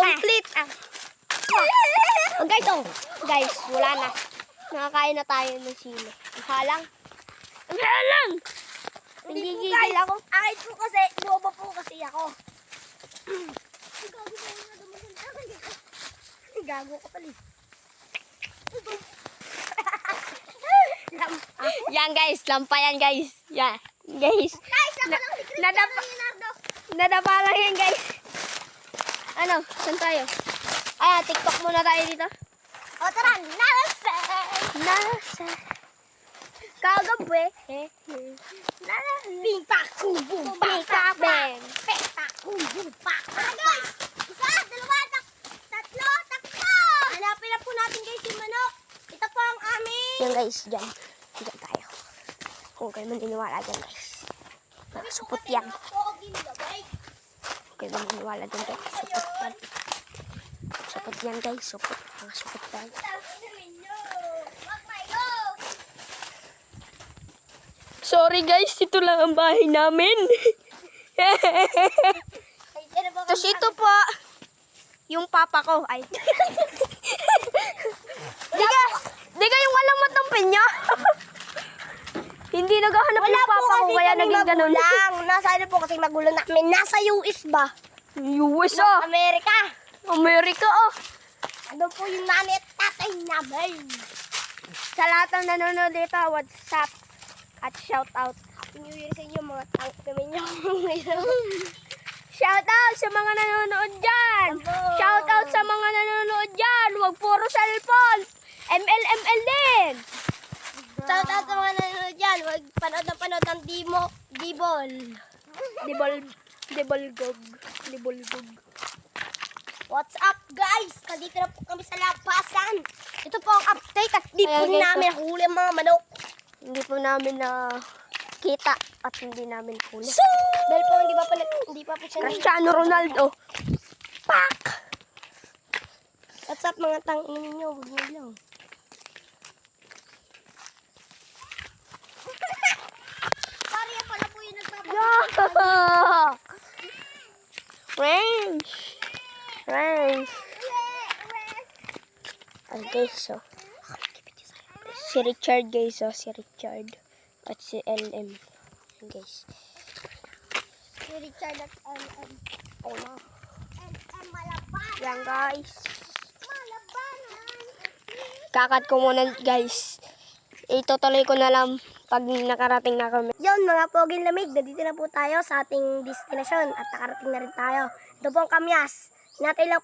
complete. Oh, guys, guys, wala na. Nakakain na tayo ng sili. Ang halang. Ang halang! Hindi po Nagigigil guys. ako. Akin po kasi, bobo po kasi ako. Gago ka pala. Yan guys, lampa yan guys. Yan, guys. Guys, ako Na- lang si Cristiano nadapa- Leonardo. Nadapa lang yan guys. Ano, saan tayo? Ay, TikTok muna tayo dito. O tara, nasa. Nasa kagabi. Pimpak, kubo, Pika Ben. Pekpak, kubo, pak. Guys, isa, dalawa, tatlo, takbo. Hanapin na po natin guys yung manok. Ito po ang aming. Yan guys, dyan. Dyan tayo. Kung kayo maniniwala dyan guys. Supot yan. Kung kayo maniniwala dyan guys. Supot yan. Supot yan guys. Supot. Mga supot yan. Sorry guys, ito lang ang bahay namin. Tapos ito po, yung papa ko. Ay. Di ka yung alamat ng pinya. Hindi naghahanap Wala yung po papa ko, kasi kaya kami naging ganun. magulang. Nasa ano po kasi magulang namin. Nasa US ba? US oh. Amerika. Amerika oh. Ano po yung nanay at tatay namin? Sa lahat ng nanonood dito, what's up? At shout out. Happy New Year sa inyo mga tank namin yung Shout out sa mga nanonood dyan. Shout out sa mga nanonood dyan. Huwag puro cellphone. ML din. Shout out sa mga nanonood dyan. Huwag panood ng Dibol. Dibolgog. What's up guys? Nandito na po kami sa labasan. Ito po ang update at di po Ayan, guys, namin huli ang mga manok. Hindi po namin na kita at hindi namin huli. Dahil po hindi pa po siya Cristiano Ronaldo. Pak! What's up mga tangin ninyo? Huwag nyo lang. Sorry, yan pala po yung Yeah! Range! Ay guys, so. Si Richard guys, oh. Si Richard. At si LM. Ayan, guys. Si Richard at LM. Oh na. LM Malaban. Yan guys. Malabanan. Kakat ko muna guys. Itutuloy ko na lang pag nakarating na kami. Yun mga poging lamig, nandito na po tayo sa ating destinasyon at nakarating na rin tayo. Ito po ang Kamyas. Hinatay lang